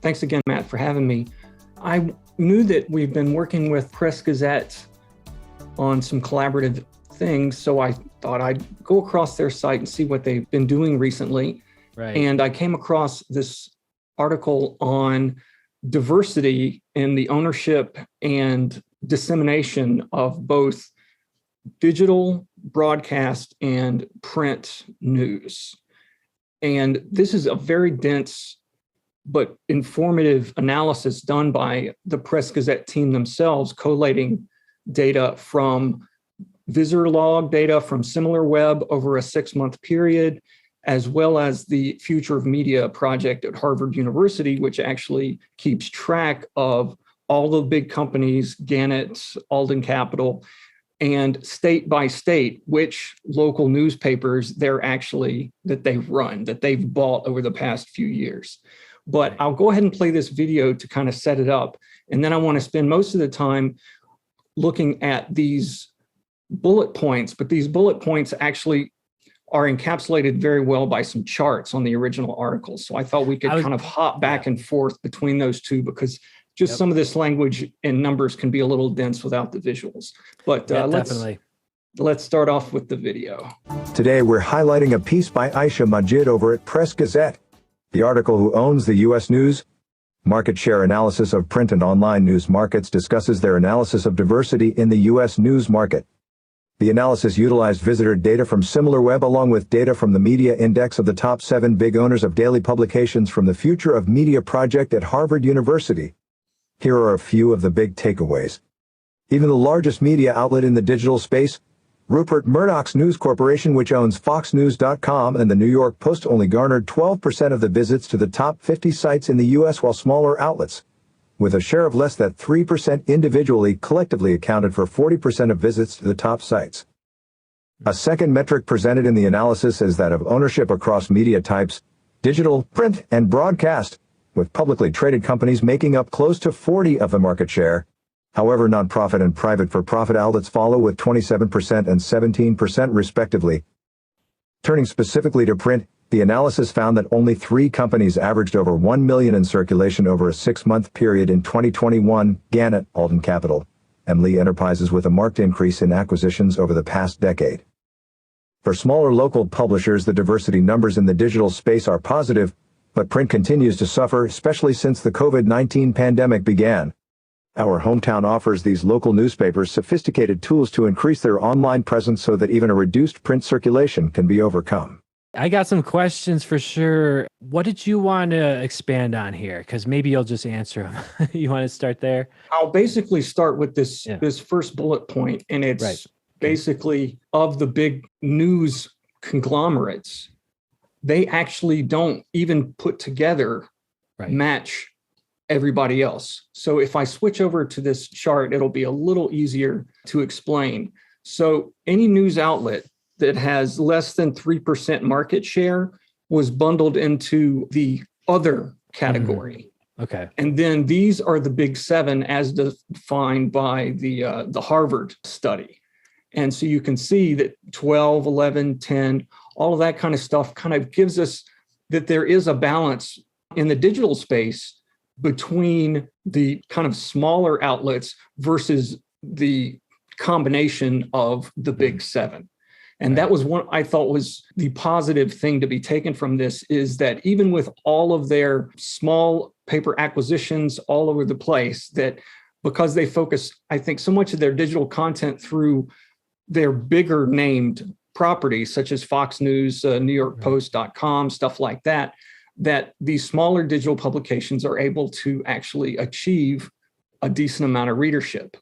Thanks again, Matt, for having me. I knew that we've been working with Press Gazette on some collaborative things, so I thought I'd go across their site and see what they've been doing recently. Right. And I came across this article on diversity in the ownership and dissemination of both digital broadcast and print news. And this is a very dense but informative analysis done by the Press Gazette team themselves, collating data from visitor log data from SimilarWeb over a 6-month period, as well as the Future of Media project at Harvard University, which actually keeps track of all the big companies, Gannett, Alden Capital, and state by state, which local newspapers that they've run, that they've bought over the past few years. But I'll go ahead and play this video to kind of set it up. And then I want to spend most of the time looking at these bullet points, but these bullet points actually are encapsulated very well by some charts on the original article. So I thought we could kind of hop back and forth between those two, because just some of this language and numbers can be a little dense without the visuals. But let's start off with the video. Today we're highlighting a piece by Aisha Majid over at Press Gazette. The article, Who Owns the U.S. News? Market Share Analysis of Print and Online News Markets, discusses their analysis of diversity in the U.S. news market. The analysis utilized visitor data from SimilarWeb along with data from the Media Index of the top 7 big owners of daily publications from the Future of Media project at Harvard University. Here are a few of the big takeaways. Even the largest media outlet in the digital space, Rupert Murdoch's News Corporation, which owns FoxNews.com and the New York Post, only garnered 12% of the visits to the top 50 sites in the U.S., while smaller outlets, with a share of less than 3% individually, collectively accounted for 40% of visits to the top sites. A second metric presented in the analysis is that of ownership across media types, digital, print, and broadcast, with publicly traded companies making up close to 40% of the market share. However, nonprofit and private for-profit outlets follow with 27% and 17% respectively. Turning specifically to print, the analysis found that only 3 companies averaged over 1 million in circulation over a 6-month period in 2021: Gannett, Alden Capital, and Lee Enterprises, with a marked increase in acquisitions over the past decade. For smaller local publishers, the diversity numbers in the digital space are positive, but print continues to suffer, especially since the COVID-19 pandemic began. Our hometown offers these local newspapers sophisticated tools to increase their online presence so that even a reduced print circulation can be overcome. I got some questions for sure. What did you want to expand on here? Because maybe you'll just answer them. You want to start there? I'll basically start with this first bullet point, and it's basically of the big news conglomerates, they actually don't even put together match everybody else. So if I switch over to this chart, it'll be a little easier to explain. So any news outlet that has less than 3% market share was bundled into the other category. Okay. And then these are the big 7 as defined by the Harvard study. And so you can see that 12, 11, 10, all of that kind of stuff kind of gives us that there is a balance in the digital space between the kind of smaller outlets versus the combination of the big 7. And that was one I thought was the positive thing to be taken from this, is that even with all of their small paper acquisitions all over the place, that because they focus, I think, so much of their digital content through their bigger named properties, such as Fox News, NewYorkPost.com, stuff like that, that these smaller digital publications are able to actually achieve a decent amount of readership.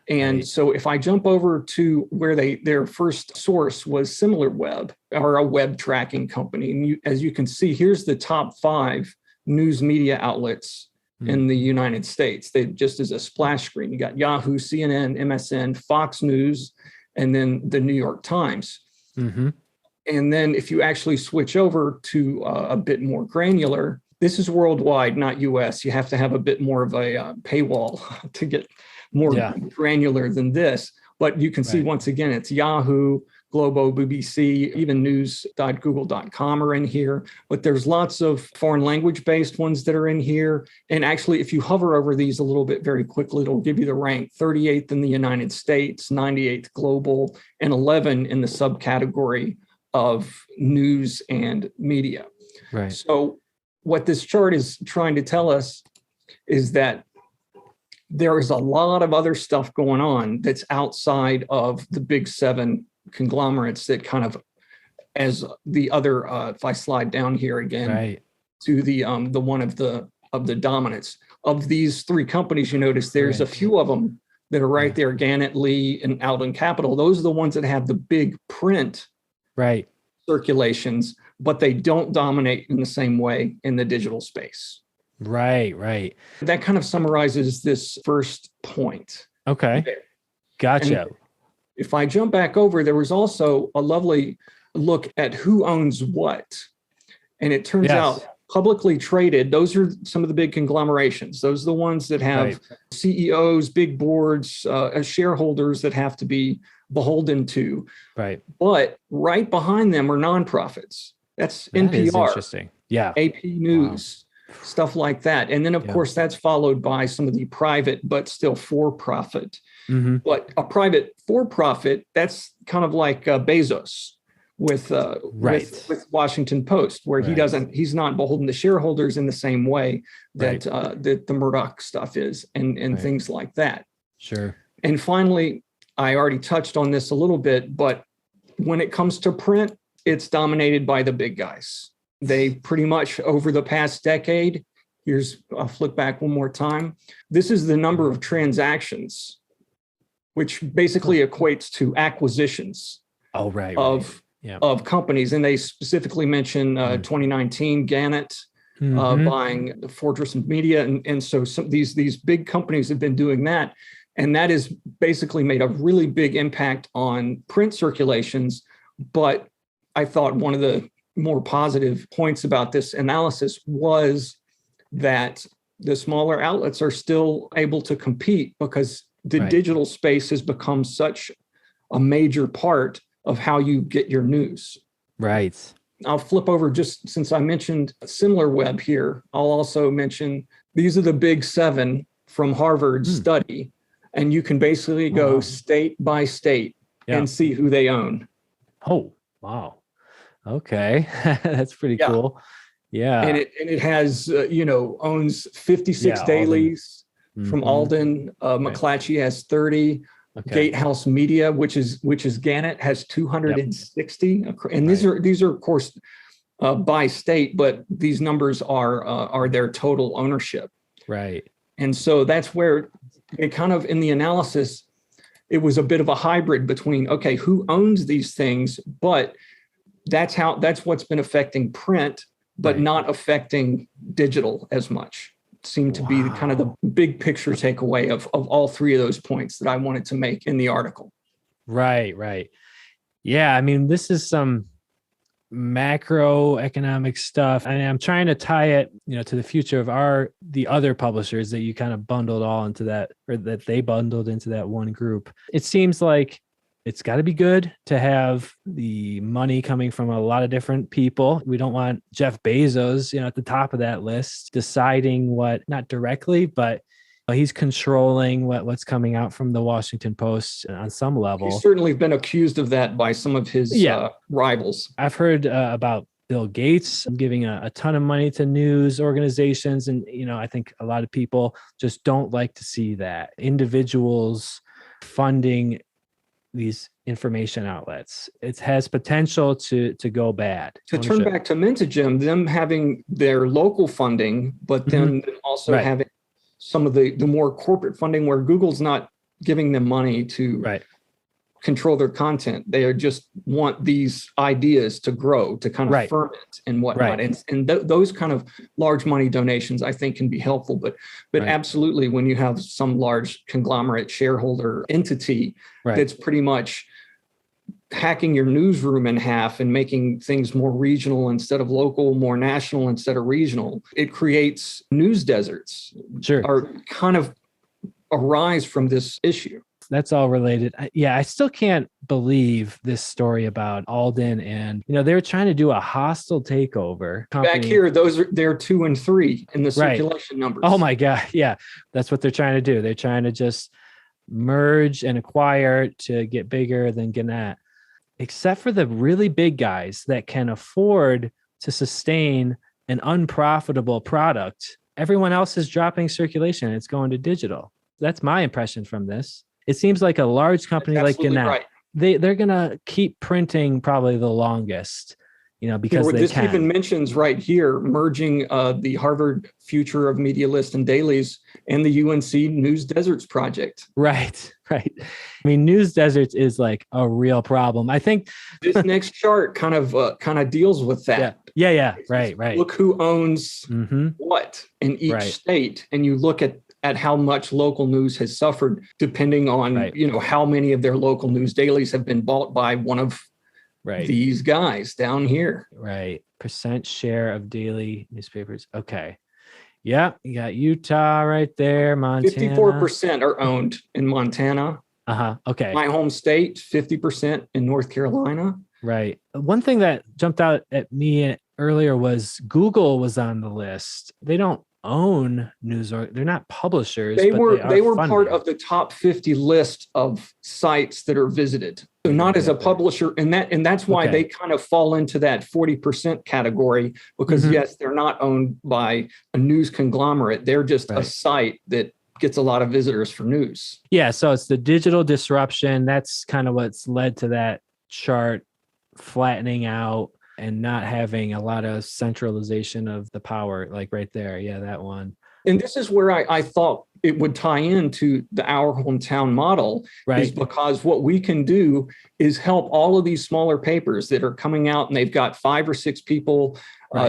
And so if I jump over to where their first source was SimilarWeb, or a web tracking company, and as you can see, here's the top 5 news media outlets in the United States. They just as a splash screen, you got Yahoo, CNN, MSN, Fox News, and then the New York Times. And then if you actually switch over to a bit more granular, this is worldwide, not US. You have to have a bit more of a paywall to get more granular than this. But you can see, once again, it's Yahoo, Globo, BBC, even news.google.com are in here. But there's lots of foreign language-based ones that are in here. And actually, if you hover over these a little bit very quickly, it'll give you the rank: 38th in the United States, 98th global, and 11 in the subcategory of news and media. Right. So what this chart is trying to tell us is that there is a lot of other stuff going on that's outside of the big seven conglomerates that kind of, as the other, if I slide down here again, Right. to the one of the dominants of these three companies, you notice there's a few of them that are right there: Gannett, Lee, and Alden Capital. Those are the ones that have the big print Right. circulations, but they don't dominate in the same way in the digital space. Right. Right. That kind of summarizes this first point. Okay. Gotcha. And if I jump back over, there was also a lovely look at who owns what. And it turns out publicly traded, those are some of the big conglomerations. Those are the ones that have CEOs, big boards, shareholders that have to be beholden to. Right. But right behind them are nonprofits. That's That is NPR, interesting. Yeah. AP News, stuff like that. And then, of course, that's followed by some of the private, but still for-profit. Mm-hmm. But a private for-profit, that's kind of like Bezos with Washington Post, where he's not beholden to shareholders in the same way that that the Murdoch stuff is, and things like that. Sure. And finally, I already touched on this a little bit, but when it comes to print, it's dominated by the big guys. They pretty much, over the past decade, I'll flick back one more time. This is the number of transactions, which basically equates to acquisitions of companies. And they specifically mention 2019 Gannett buying Fortress Media. And so these big companies have been doing that. And that has basically made a really big impact on print circulations. But I thought one of the more positive points about this analysis was that the smaller outlets are still able to compete because the digital space has become such a major part of how you get your news. Right. I'll flip over, just since I mentioned SimilarWeb here, I'll also mention these are the big seven from Harvard's study. And you can basically go state by state and see who they own. Oh, wow. Okay. That's pretty cool. Yeah. And it has, owns 56 dailies from Alden. McClatchy has 30. Gatehouse Media, which is Gannett, has 260. And these are of course by state, but these numbers are their total ownership. Right. And so that's where it kind of, in the analysis, it was a bit of a hybrid between, okay, who owns these things, but that's what's been affecting print, but not affecting digital as much. It seemed to be kind of the big picture takeaway of all three of those points that I wanted to make in the article. Right, right. Yeah, I mean, this is some macroeconomic stuff, and I'm trying to tie it, to the future of the other publishers that you kind of bundled all into that, or that they bundled into that one group. It seems like it's got to be good to have the money coming from a lot of different people. We don't want Jeff Bezos, at the top of that list, deciding what, not directly, but he's controlling what's coming out from the Washington Post on some level. He's certainly been accused of that by some of his rivals. I've heard about Bill Gates giving a ton of money to news organizations. And, I think a lot of people just don't like to see that. Individuals funding these information outlets. It has potential to go bad. To turn back to Mintagem, them having their local funding, but then also having some of the more corporate funding where Google's not giving them money to control their content. They just want these ideas to grow, to kind of ferment and whatnot. And those kind of large money donations, I think, can be helpful. But absolutely, when you have some large conglomerate shareholder entity that's pretty much hacking your newsroom in half and making things more regional instead of local, more national instead of regional, it creates news deserts. Are kind of arise from this issue. That's all related. I still can't believe this story about Alden, and they were trying to do a hostile takeover company. Back here, they're 2 and 3 in the circulation numbers. Oh my God. Yeah. That's what they're trying to do. They're trying to just merge and acquire to get bigger than Gannett, except for the really big guys that can afford to sustain an unprofitable product. Everyone else is dropping circulation. It's going to digital. That's my impression from this. It seems like a large company like Gannett, right. They're going to keep printing probably the longest, because they this can. Even mentions right here, merging the Harvard Future of Media List and Dailies and the UNC News Deserts project. Right. I mean, News Deserts is like a real problem. I think this next chart kind of deals with that. Yeah. Right. Look who owns what in each state, and you look at how much local news has suffered, depending on how many of their local news dailies have been bought by one of these guys down here. Right. Percent share of daily newspapers. Okay. Yeah. You got Utah right there. Montana. 54% are owned in Montana. Okay. My home state, 50% in North Carolina. Right. One thing that jumped out at me earlier was Google was on the list. They don't own news, or they're not publishers. They were part of the top 50 list of sites that are visited. So not as a publisher, and that's why they kind of fall into that 40% category, because yes, they're not owned by a news conglomerate. They're just a site that gets a lot of visitors for news. Yeah, so it's the digital disruption. That's kind of what's led to that chart flattening out and not having a lot of centralization of the power, like right there. Yeah, that one. And this is where I thought it would tie into our hometown model, is because what we can do is help all of these smaller papers that are coming out, and they've got 5 or 6 people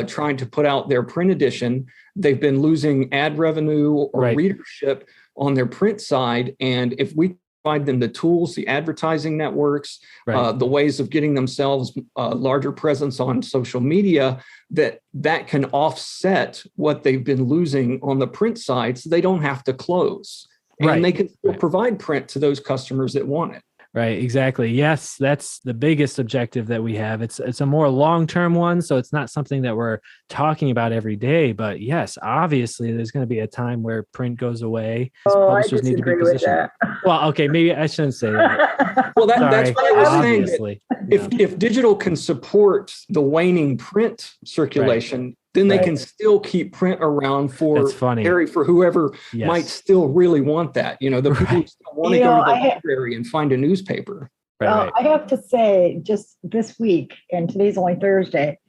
trying to put out their print edition. They've been losing ad revenue or readership on their print side. And if we provide them the tools, the advertising networks, the ways of getting themselves a larger presence on social media, that can offset what they've been losing on the print side, so they don't have to close. And they can still provide print to those customers that want it. Right, exactly. Yes, that's the biggest objective that we have. It's a more long-term one, so it's not something that we're talking about every day. But yes, obviously, there's going to be a time where print goes away. Publishers need to be positioned. Well, okay, maybe I shouldn't say that. Well, that's what I was saying. If digital can support the waning print circulation, then they can still keep print around for whoever might still really want that. The people who still want to go to the library and find a newspaper. I have to say, just this week, and today's only Thursday,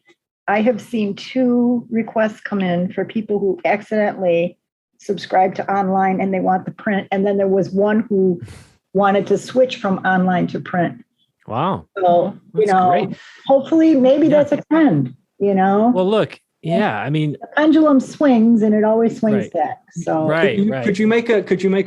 I have seen 2 requests come in for people who accidentally subscribed to online and they want the print. And then there was one who wanted to switch from online to print. Wow. So, great. Hopefully maybe that's a trend, Well, look. Yeah, I mean, the pendulum swings, and it always swings back. So, could you make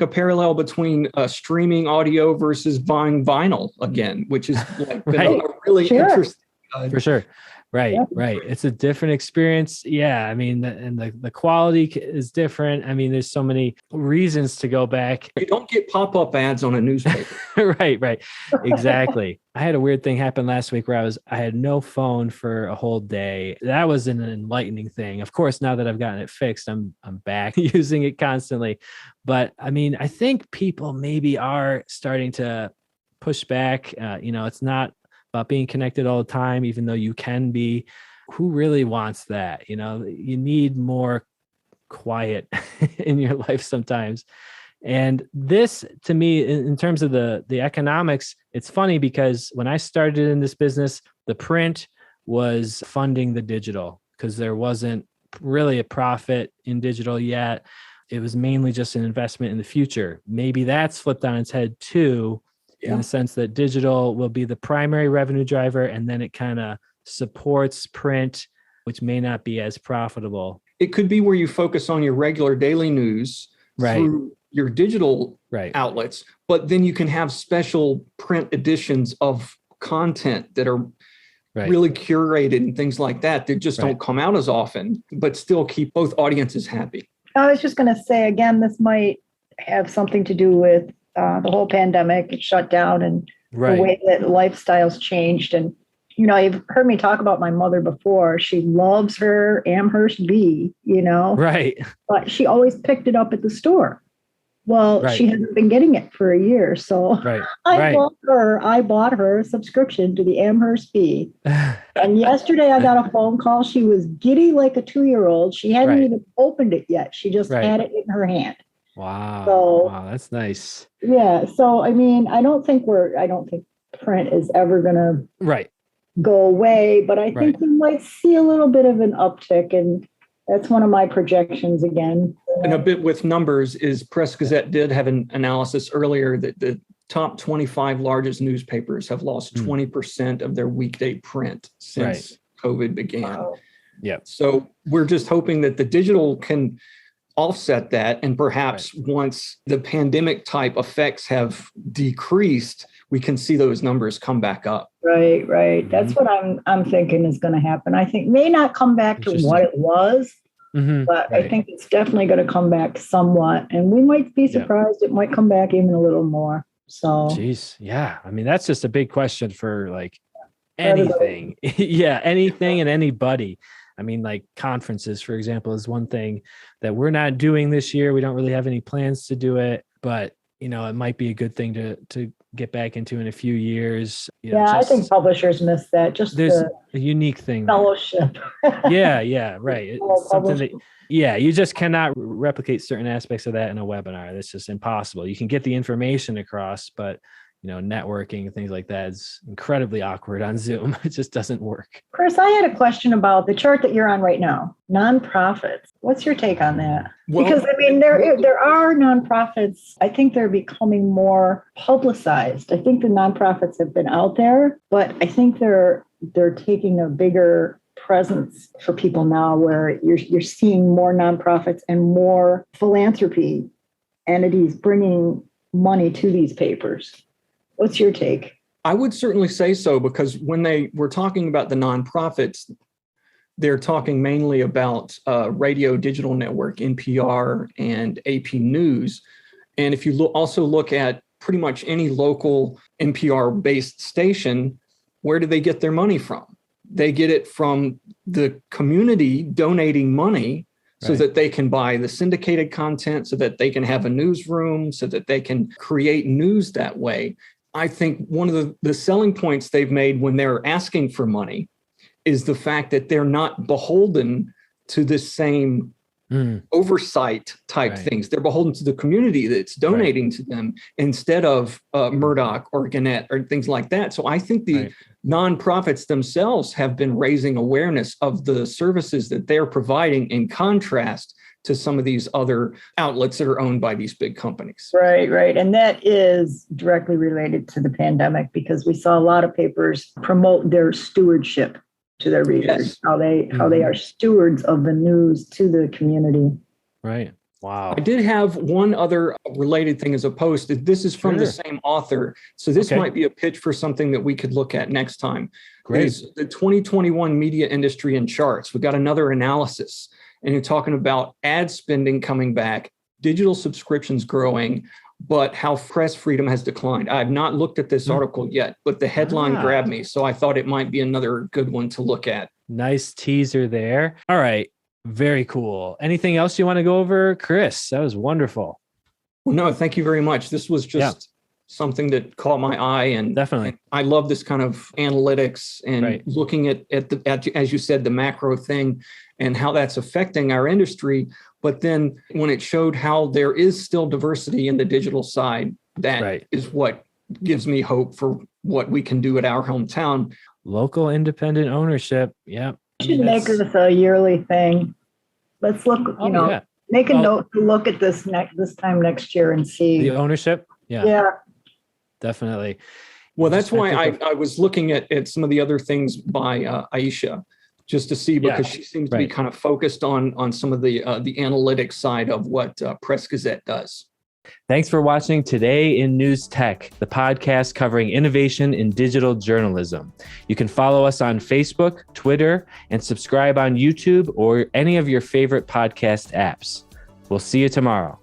a parallel between streaming audio versus buying vinyl again, which is been a really interesting. For sure. Right. It's a different experience. Yeah. I mean, the quality is different. I mean, there's so many reasons to go back. You don't get pop-up ads on a newspaper. Right. Exactly. I had a weird thing happen last week where I had no phone for a whole day. That was an enlightening thing. Of course, now that I've gotten it fixed, I'm back using it constantly. But I mean, I think people maybe are starting to push back. It's not about being connected all the time, even though you can be. Who really wants that? You need more quiet in your life sometimes. And this, to me, in terms of the economics, it's funny because when I started in this business, the print was funding the digital because there wasn't really a profit in digital yet. It was mainly just an investment in the future. Maybe that's flipped on its head too, in the sense that digital will be the primary revenue driver, and then it kind of supports print, which may not be as profitable. It could be where you focus on your regular daily news through your digital outlets, but then you can have special print editions of content that are really curated and things like that just don't come out as often, but still keep both audiences happy. I was just going to say, again, this might have something to do with the whole pandemic, it shut down, and Right. the way that lifestyles changed. And, you know, you've heard me talk about my mother before. She loves her Amherst bee, you know, Right. but she always picked it up at the store. Well, Right. she hasn't been getting it for a year. So Right. I bought her a subscription to the Amherst Bee. And yesterday I got a phone call. She was giddy like a 2-year-old. She hadn't Right. even opened it yet. She just Right. had it in her hand. Wow. So- Wow. That's nice. Yeah. So, I mean, I don't think print is ever going to Right. go away, but I think Right. we might see a little bit of an uptick. And that's one of my projections again. And a bit with numbers is Press Gazette did have an analysis earlier that the top 25 largest newspapers have lost 20% of their weekday print since COVID began. Wow. Yeah. So we're just hoping that the digital can offset that. And perhaps once the pandemic type effects have decreased, we can see those numbers come back up. Right, right. That's what I'm thinking is going to happen. I think may not come back to what it was, but I think it's definitely going to come back somewhat. And we might be surprised. It might come back even a little more. So, Geez. Yeah. I mean, that's just a big question for like everybody. anything. Yeah. Anything and anybody. I mean, like conferences, for example, is one thing that we're not doing this year. We don't really have any plans to do it, but you know, it might be a good thing to get back into in a few years. You know, Yeah, I think publishers miss that. Just there's the a unique thing there. fellowship. Yeah, right. Fellow It's something that, publishers. you just cannot replicate certain aspects of that in a webinar. That's just impossible. You can get the information across, but you know, networking and things like that is incredibly awkward on Zoom. It just doesn't work. Chris, I had a question about the chart that you're on right now, nonprofits. What's your take on that? Well, Because I mean, there are nonprofits. I think they're becoming more publicized. I think the nonprofits have been out there, but I think they're taking a bigger presence for people now, where you're seeing more nonprofits and more philanthropy entities bringing money to these papers. What's your take? I would certainly say so, because when they were talking about the nonprofits, they're talking mainly about Radio Digital Network, NPR, and AP News. And if you also look at pretty much any local NPR-based station, where do they get their money from? They get it from the community donating money so that they can buy the syndicated content, so that they can have a newsroom, so that they can create news that way. I think one of the selling points they've made when they're asking for money is the fact that they're not beholden to the same oversight type things. They're beholden to the community that's donating to them instead of Murdoch or Gannett or things like that. So I think the nonprofits themselves have been raising awareness of the services that they're providing, in contrast to some of these other outlets that are owned by these big companies. Right. And that is directly related to the pandemic, because we saw a lot of papers promote their stewardship to their readers, how they are stewards of the news to the community. Right. Wow. I did have one other related thing as a post. This is from the same author. So this might be a pitch for something that we could look at next time. Great. Is the 2021 media industry and charts. We got another analysis. And you're talking about ad spending coming back, digital subscriptions growing, but how press freedom has declined. I have not looked at this article yet, but the headline grabbed me. So I thought it might be another good one to look at. Nice teaser there. All right. Very cool. Anything else you want to go over, Chris? That was wonderful. Well, no, thank you very much. This was just something that caught my eye, and definitely, I love this kind of analytics and looking at as you said, the macro thing and how that's affecting our industry. But then when it showed how there is still diversity in the digital side, that is what gives me hope for what we can do at our hometown. Local independent ownership. Yeah. We should make this a yearly thing. Let's look, make a note to look at this time next year and see the ownership. Yeah. Definitely. Well, that's why I was looking at some of the other things by Aisha, just to see, because she seems to be kind of focused on some of the analytics side of what Press Gazette does. Thanks for watching Today in News Tech, the podcast covering innovation in digital journalism. You can follow us on Facebook, Twitter, and subscribe on YouTube or any of your favorite podcast apps. We'll see you tomorrow.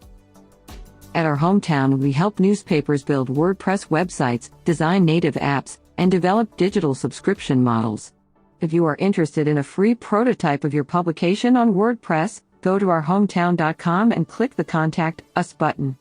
At our hometown, we help newspapers build WordPress websites, design native apps, and develop digital subscription models. If you are interested in a free prototype of your publication on WordPress, go to ourhometown.com and click the Contact Us button.